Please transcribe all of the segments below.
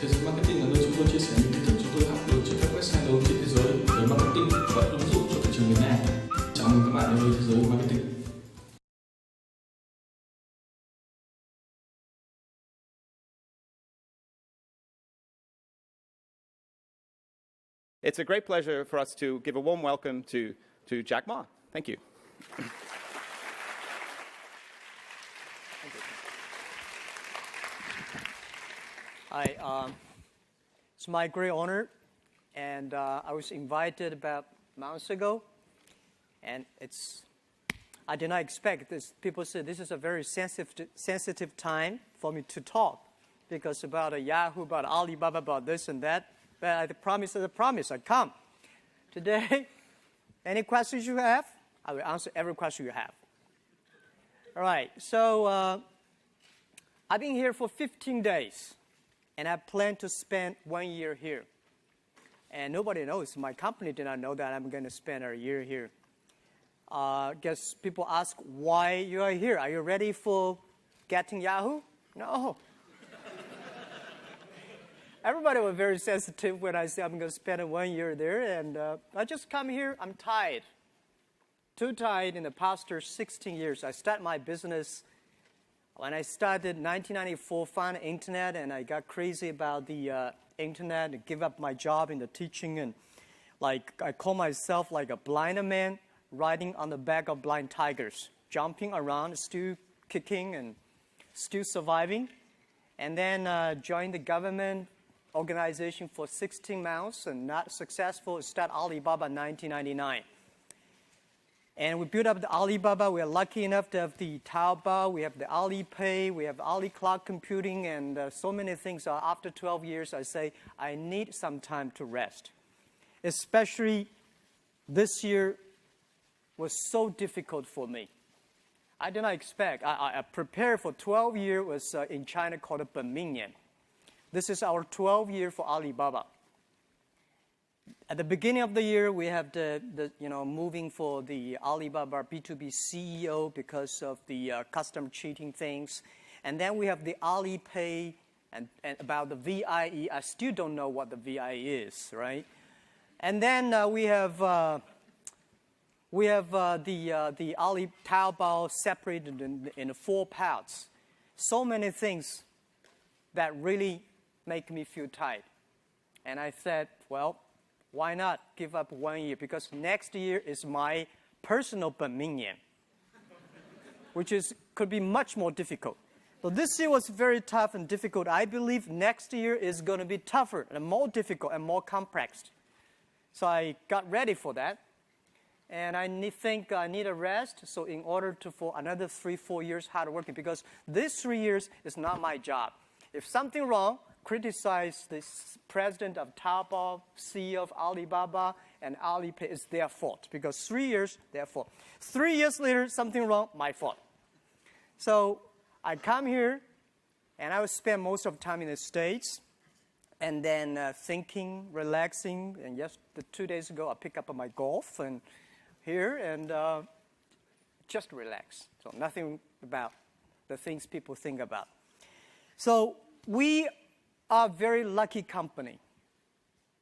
Thế giới marketing là nơi chúng tôi chia sẻ những kiến thức chúng tôi học được trên các website lớn trên thế giới về marketing và ứng dụng cho thị trường Việt Nam. Chào mừng các bạn đến với thế giới marketing. It's a great pleasure for us to give a warm welcome to JackMa. Thank you. Hi, it's my great honor, and I was invited about months ago, and I did not expect this. People said this is a very sensitive time for me to talk, because about Yahoo, about Alibaba, about this and that. But I promise, I'd come. Today, any questions you have, I will answer every question you have. All right, so I've been here for 15 days, and I plan to spend 1 year here. And nobody knows, my company did not know that I'm going to spend a year here. Guess people ask why you are here. Are you ready for getting Yahoo? No. Everybody was very sensitive when I said I'm going to spend 1 year there, and I just come here. I'm tired. Too tired in the past 16 years. I started my business when I started 1994, found the internet, and I got crazy about the internet and give up my job in the teaching, and like I call myself like a blind man riding on the back of blind tigers, jumping around, still kicking and still surviving, and then joined the government organization for 16 months and not successful. Start Alibaba in 1999. And we built up the Alibaba. We are lucky enough to have the Taobao, we have the Alipay, we have Ali Cloud Computing, and so many things. After 12 years, I say, I need some time to rest. Especially this year was so difficult for me. I did not expect. I prepared for 12 years, was in China called a Benmingnian. This is our 12th year for Alibaba. At the beginning of the year, we have the moving for the Alibaba B2B CEO because of the custom cheating things. And then we have the Alipay and about the VIE. I still don't know what the VIE is, right? And then we have the Ali Taobao separated in 4 parts. So many things that really make me feel tired. And I said, well, why not give up 1 year? Because next year is my personal Benmingnian, which could be much more difficult. So this year was very tough and difficult. I believe next year is going to be tougher and more difficult and more complex. So I got ready for that. And I think I need a rest. So in order for another 3-4 years hard working, because this 3 years is not my job. If something wrong, criticize the president of Taobao, CEO of Alibaba, and Alipay. It's their fault, because 3 years, their fault. 3 years later, something wrong, my fault. So I come here, and I will spend most of the time in the States, and then thinking, relaxing. And just 2 days ago, I picked up my golf and here, and just relax. So nothing about the things people think about. So we are a very lucky company,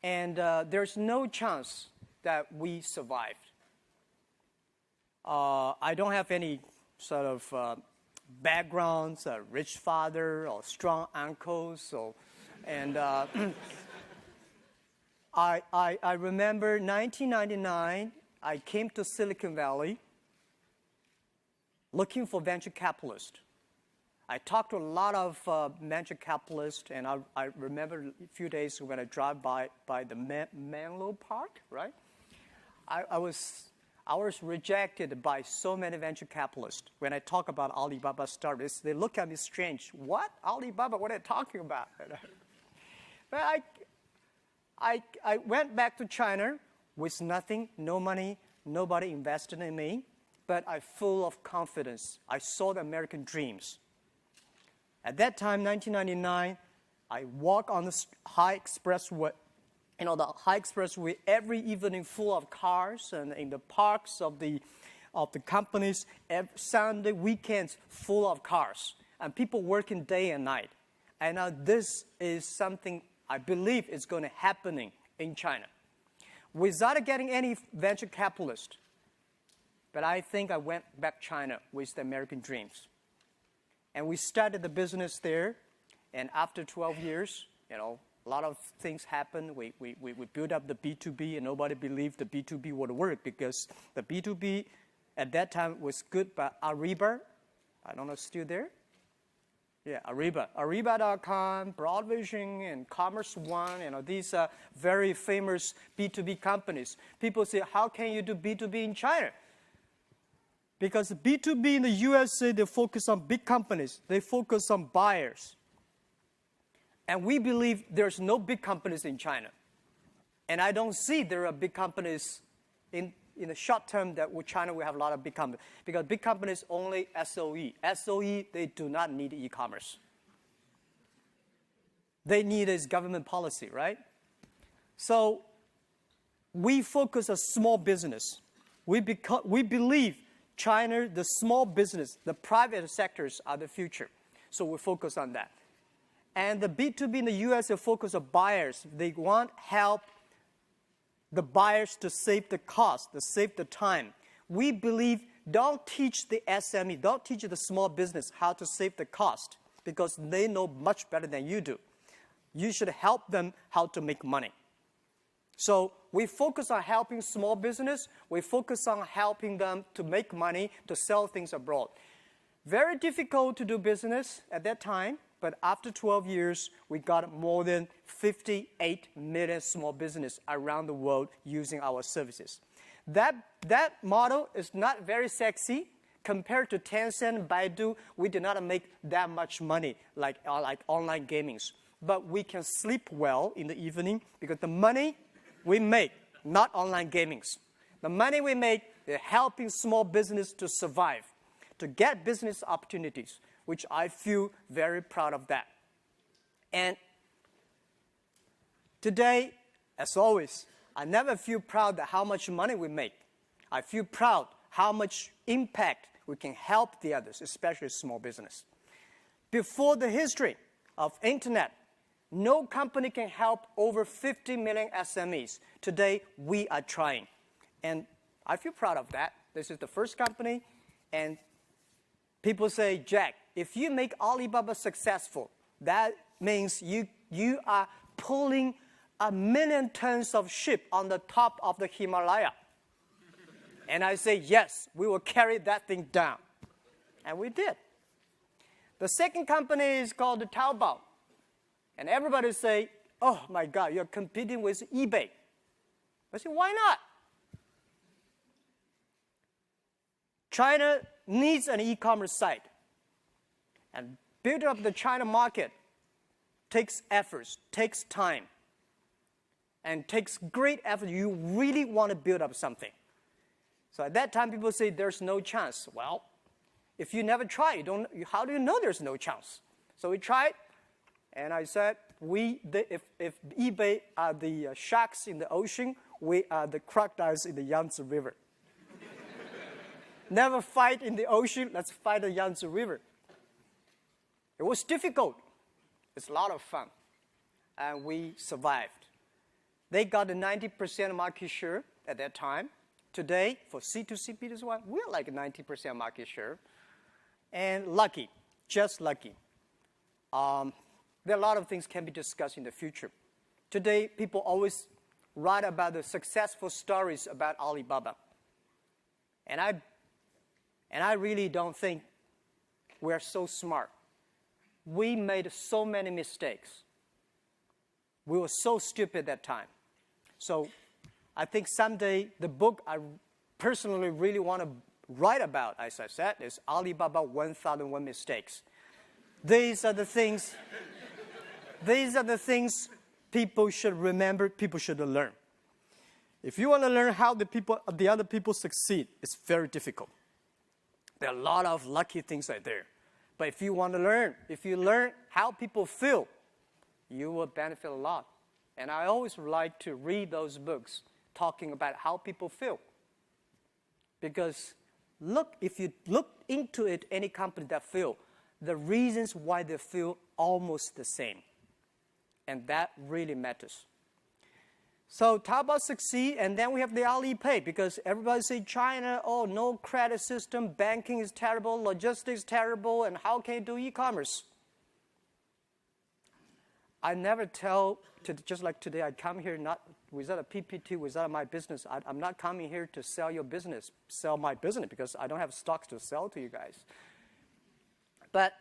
and there's no chance that we survived. I don't have any sort of backgrounds, a rich father or strong uncles, and I remember 1999, I came to Silicon Valley looking for venture capitalists. I talked to a lot of venture capitalists, and I remember a few days when I drive by the Menlo Park, right? I was rejected by so many venture capitalists. When I talk about Alibaba startups, they look at me strange. What? Alibaba? What are you talking about? But I went back to China with nothing, no money, nobody invested in me, but I'm full of confidence. I saw the American dreams. At that time, 1999, I walk on the high expressway, the high expressway every evening full of cars, and in the parks of the companies, every Sunday, weekends full of cars, and people working day and night. And now this is something I believe is going to happen in China. Without getting any venture capitalist, but I think I went back to China with the American dreams. And we started the business there, and after 12 years, a lot of things happened. We built up the B2B, and nobody believed the B2B would work because the B2B at that time was good, but Ariba, I don't know, still there? Yeah, Ariba. Ariba.com, Broadvision, and Commerce One, these are very famous B2B companies. People say, how can you do B2B in China? Because B2B in the USA, they focus on big companies. They focus on buyers. And we believe there's no big companies in China. And I don't see there are big companies in the short term that with China we have a lot of big companies. Because big companies only SOE. SOE, they do not need e-commerce. They need is government policy, right? So we focus on small business. We believe China, the small business, the private sectors are the future. So we focus on that. And the B2B in the US, they focus on buyers. They want help the buyers to save the cost, to save the time. We believe don't teach the SME, don't teach the small business how to save the cost because they know much better than you do. You should help them how to make money. So we focus on helping small business. We focus on helping them to make money, to sell things abroad. Very difficult to do business at that time, but after 12 years, we got more than 58 million small businesses around the world using our services. That model is not very sexy. Compared to Tencent, Baidu, we did not make that much money like online gamings. But we can sleep well in the evening because the money we make, not online gamings. The money we make is helping small business to survive, to get business opportunities, which I feel very proud of that. And today, as always, I never feel proud of how much money we make. I feel proud how much impact we can help the others, especially small business. Before the history of internet, no company can help over 50 million SMEs. Today, we are trying. And I feel proud of that. This is the first company. And people say, Jack, if you make Alibaba successful, that means you are pulling 1 million tons of ship on the top of the Himalaya. And I say, yes, we will carry that thing down. And we did. The second company is called Taobao. And everybody say, oh my God, you're competing with eBay. I say, why not? China needs an e-commerce site. And building up the China market takes efforts, takes time, and takes great effort. You really want to build up something. So at that time, people say there's no chance. Well, if you never try, how do you know there's no chance? So we tried. And I said, if eBay are the sharks in the ocean, we are the crocodiles in the Yangtze River. Never fight in the ocean, let's fight the Yangtze River. It was difficult. It's a lot of fun. And we survived. They got a 90% market share at that time. Today, for C2C, B2C, we're like a 90% market share. And lucky, just lucky. There are a lot of things can be discussed in the future. Today, people always write about the successful stories about Alibaba. And I really don't think we're so smart. We made so many mistakes. We were so stupid at that time. So I think someday the book I personally really want to write about, as I said, is Alibaba 1001 Mistakes. These are the things people should remember, people should learn. If you want to learn how the other people succeed, it's very difficult. There are a lot of lucky things out there. But if you want to learn, if you learn how people feel, you will benefit a lot. And I always like to read those books talking about how people feel. Because if you look into it, any company that fails, the reasons why they feel almost the same. And that really matters. So Taobao succeed, and then we have the Alipay, because everybody say China, oh, no credit system, banking is terrible, logistics terrible, and how can you do e-commerce? I never tell, just like today, I come here not without a PPT, without my business. I'm not coming here to sell your business, sell my business, because I don't have stocks to sell to you guys. But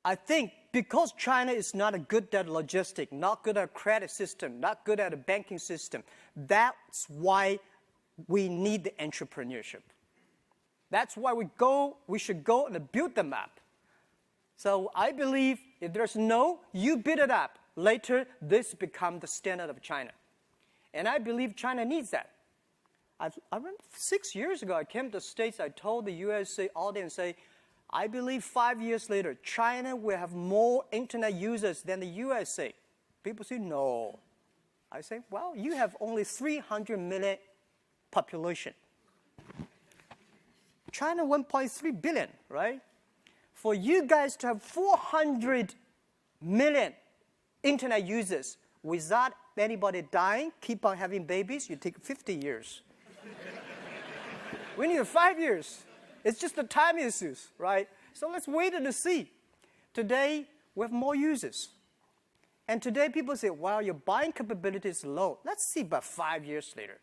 I think because China is not good at logistics, not good at a credit system, not good at a banking system, that's why we need the entrepreneurship. That's why we should go and build them up. So I believe if there's no, you build it up. Later, this becomes the standard of China. And I believe China needs that. I remember 6 years ago, I came to the States, I told the USA audience, I believe 5 years later, China will have more internet users than the USA. People say, no. I say, well, you have only 300 million population. China 1.3 billion, right? For you guys to have 400 million internet users without anybody dying, keep on having babies, you take 50 years. We need 5 years. It's just the time issues, right? So let's wait and see. Today, we have more users. And today, people say, well, your buying capability is low. Let's see about 5 years later.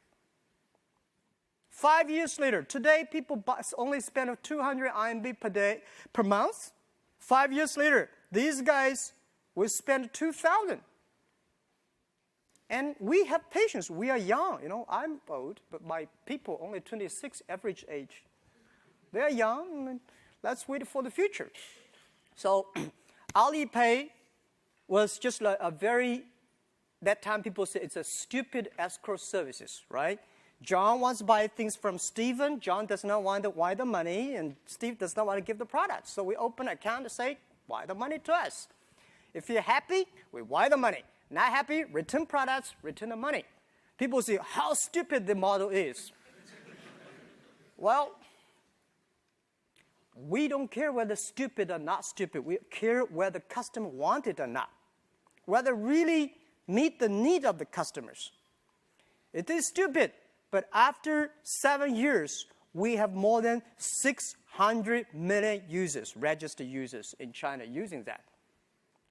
5 years later, today, people only spend 200 RMB per month. 5 years later, these guys will spend 2,000. And we have patience. We are young. I'm old, but my people only 26 average age. They're young, and let's wait for the future. So Alipay was just like that time people say it's a stupid escrow services, right? John wants to buy things from Stephen. John does not want to wire the money, and Steve does not want to give the product. So we open an account and say, wire the money to us. If you're happy, we wire the money. Not happy, return products, return the money. People say, how stupid the model is. Well, we don't care whether stupid or not stupid. We care whether the customer wants it or not. Whether really meet the need of the customers. It is stupid, but after 7 years, we have more than 600 million users, registered users in China using that.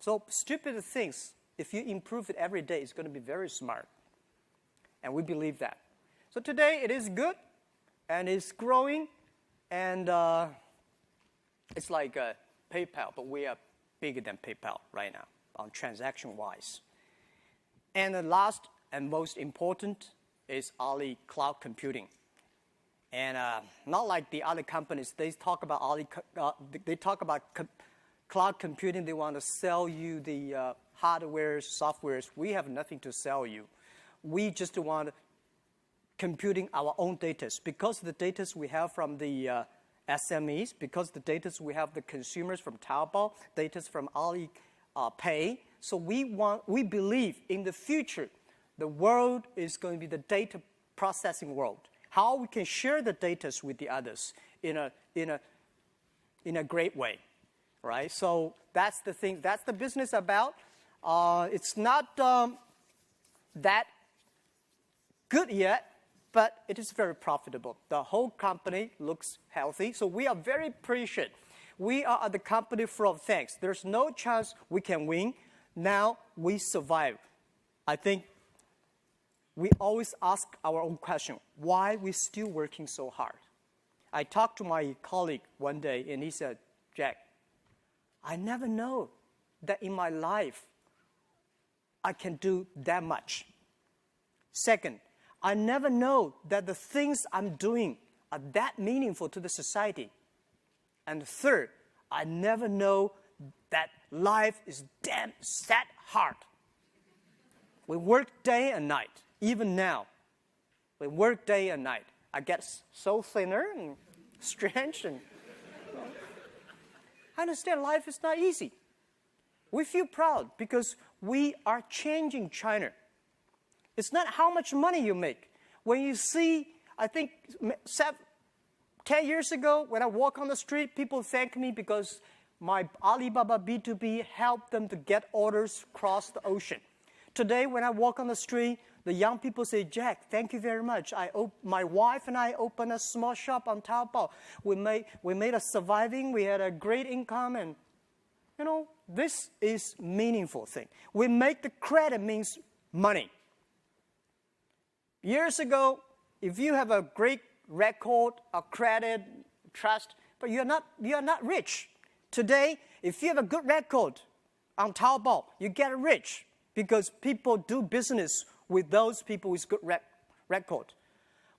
So stupid things, if you improve it every day, it's going to be very smart. And we believe that. So today it is good, and it's growing, and it's like PayPal, but we are bigger than PayPal right now on transaction-wise. And the last and most important is Ali Cloud Computing. And not like the other companies, they talk about cloud computing. They want to sell you the hardware, softwares. We have nothing to sell you. We just want computing our own data. Because the data we have from the SMEs, because the data we have the consumers from Taobao, data from Alipay. So we believe in the future, the world is going to be the data processing world. How we can share the data with the others in a great way, right? So that's the thing. That's the business about. It's not that good yet, but it is very profitable. The whole company looks healthy, so we are very appreciative. We are the company full of thanks. There's no chance we can win. Now we survive. I think we always ask our own question, why we still working so hard? I talked to my colleague one day, and he said, Jack, I never know that in my life I can do that much. Second, I never know that the things I'm doing are that meaningful to the society. And third, I never know that life is damn that hard. We work day and night. Even now, we work day and night. I get so thinner and strange. And I understand life is not easy. We feel proud because we are changing China. It's not how much money you make. When you see, I think, 10 years ago, when I walk on the street, people thank me because my Alibaba B2B helped them to get orders across the ocean. Today, when I walk on the street, the young people say, Jack, thank you very much. My wife and I opened a small shop on Taobao. We made a surviving. We had a great income. And, this is meaningful thing. We make the credit means money. Years ago, if you have a great record, a credit, trust, but you're not rich. Today, if you have a good record on Taobao, you get rich because people do business with those people with good record.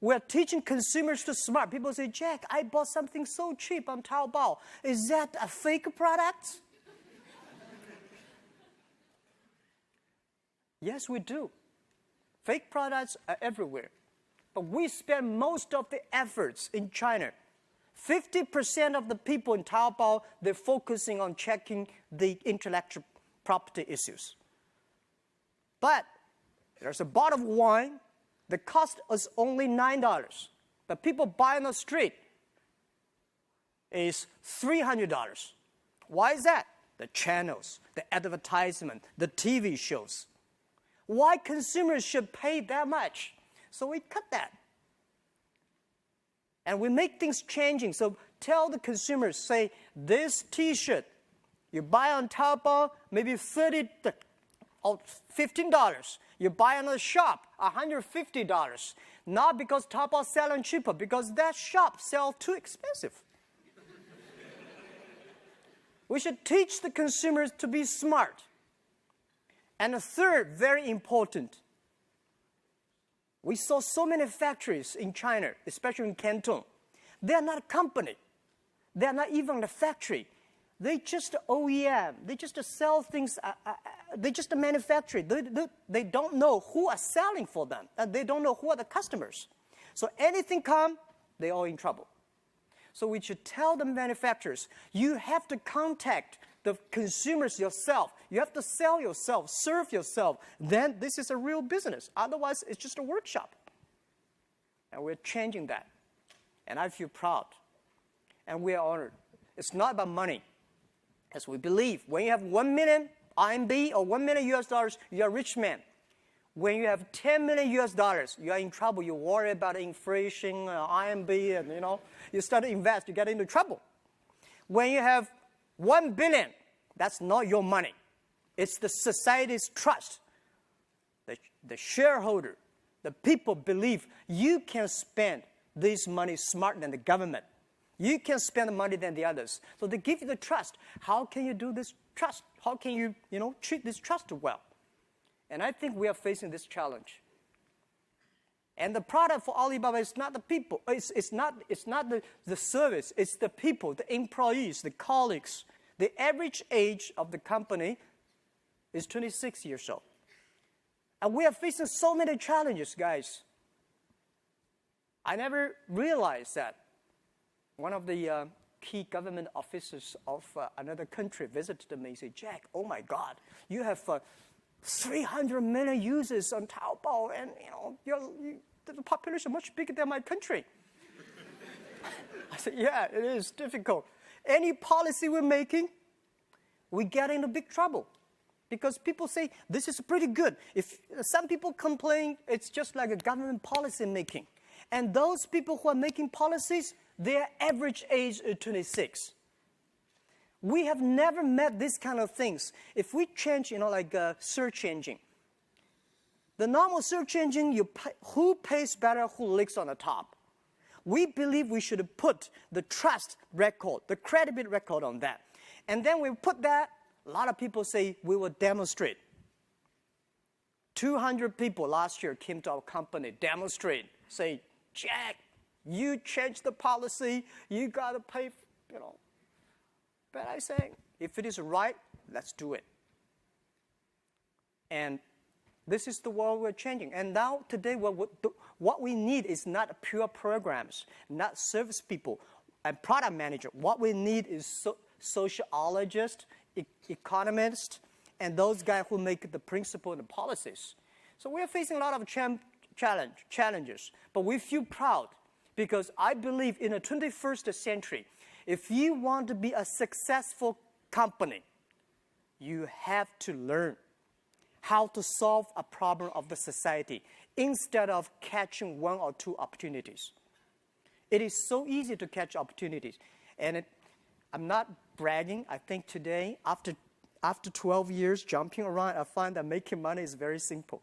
We're teaching consumers to smart. People say, Jack, I bought something so cheap on Taobao. Is that a fake product? Yes, we do. Fake products are everywhere. But we spend most of the efforts in China. 50% of the people in Taobao, they're focusing on checking the intellectual property issues. But there's a bottle of wine that costs us only $9. But people buy on the street is $300. Why is that? The channels, the advertisement, the TV shows. Why consumers should pay that much? So we cut that. And we make things changing. So tell the consumers, say, this T-shirt, you buy on Taobao, maybe $30 or $15. You buy on the shop, $150. Not because Taobao selling cheaper, because that shop sells too expensive. We should teach the consumers to be smart. And the third, very important, we saw so many factories in China, especially in Canton. They are not a company. They are not even a factory. They just OEM. They just sell things. They just manufacture. They don't know who are selling for them. They don't know who are the customers. So anything come, they're all in trouble. So we should tell the manufacturers, you have to contact the consumers yourself. You have to sell yourself, serve yourself. Then this is a real business. Otherwise, it's just a workshop. And we're changing that. And I feel proud. And we are honored. It's not about money. As we believe, when you have 1 million RMB or $1 million US, you're a rich man. When you have 10 million US dollars, you are in trouble. You worry about inflation, RMB, and you start to invest, you get into trouble. When you have 1 billion, that's not your money. It's the society's trust. The shareholder, the people believe you can spend this money smarter than the government. You can spend the money than the others. So they give you the trust. How can you do this trust? How can you, treat this trust well? And I think we are facing this challenge. And the product for Alibaba is not the people. It's not the service. It's the people, the employees, the colleagues. The average age of the company is 26 years old. And we are facing so many challenges, guys. I never realized that. One of the key government officers of another country visited me and said, Jack, oh my God, you have 300 million users on Taobao, and the population much bigger than my country. I said, yeah, it is difficult. Any policy we're making, we get into big trouble. Because people say, this is pretty good. If some people complain, it's just like a government policy making. And those people who are making policies, their average age is 26. We have never met these kind of things. If we change, like a search engine, the normal search engine, who pays better, who licks on the top. We believe we should put the trust record, the credibility record on that. And then we put that, a lot of people say we will demonstrate. 200 people last year came to our company, demonstrate, say, Jack, you changed the policy, you got to pay, But I say, if it is right, let's do it. And this is the world we're changing. And now, today, what we need is not pure programs, not service people and product manager. What we need is sociologists, economists, and those guys who make the principle and the policies. So we're facing a lot of challenges, but we feel proud Because I believe in the 21st century, if you want to be a successful company, you have to learn how to solve a problem of the society instead of catching one or two opportunities. It is so easy to catch opportunities. And I'm not bragging. I think today, after 12 years jumping around, I find that making money is very simple.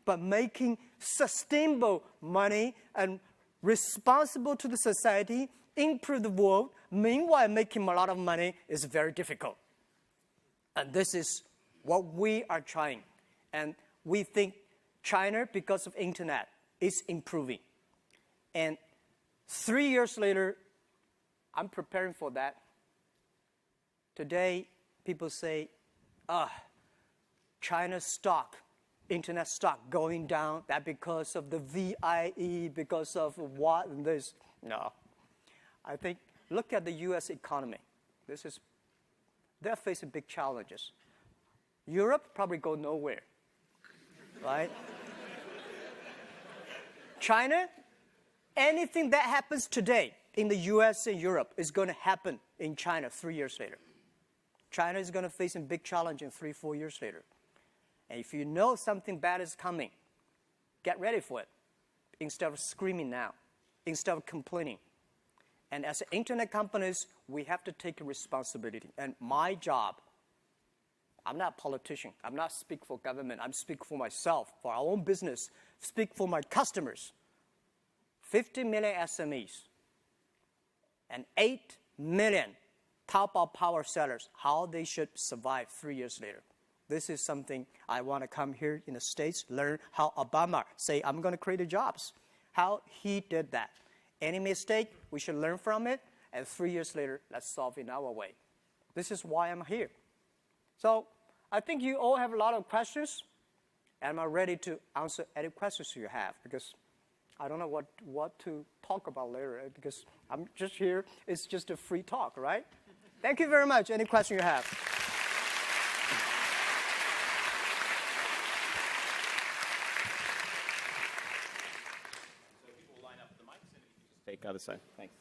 But making sustainable money and responsible to the society, improve the world, meanwhile making a lot of money is very difficult. And this is what we are trying. And we think China, because of internet, is improving. And 3 years later, I'm preparing for that. Today, people say, China's stock, internet stock going down, that because of the VIE, because of what and this. No. I think, look at the U.S. economy. They're facing big challenges. Europe probably go nowhere, right? China, anything that happens today in the U.S. and Europe is going to happen in China 3 years later. China is going to face a big challenge in 3-4 years later. And if you know something bad is coming, get ready for it instead of screaming now, instead of complaining. And as internet companies, we have to take responsibility. And my job, I'm not a politician. I'm not speak for government. I'm speak for myself, for our own business, speak for my customers. 50 million SMEs and 8 million Taobao power sellers, how they should survive 3 years later. This is something I want to come here in the States, learn how Obama say, I'm going to create jobs, how he did that. Any mistake, we should learn from it, and 3 years later, let's solve it our way. This is why I'm here. So I think you all have a lot of questions, and I'm ready to answer any questions you have, because I don't know what to talk about later, because I'm just here. It's just a free talk, right? Thank you very much. Any question you have? So people will line up at the mics, and if you just take other side. Thanks.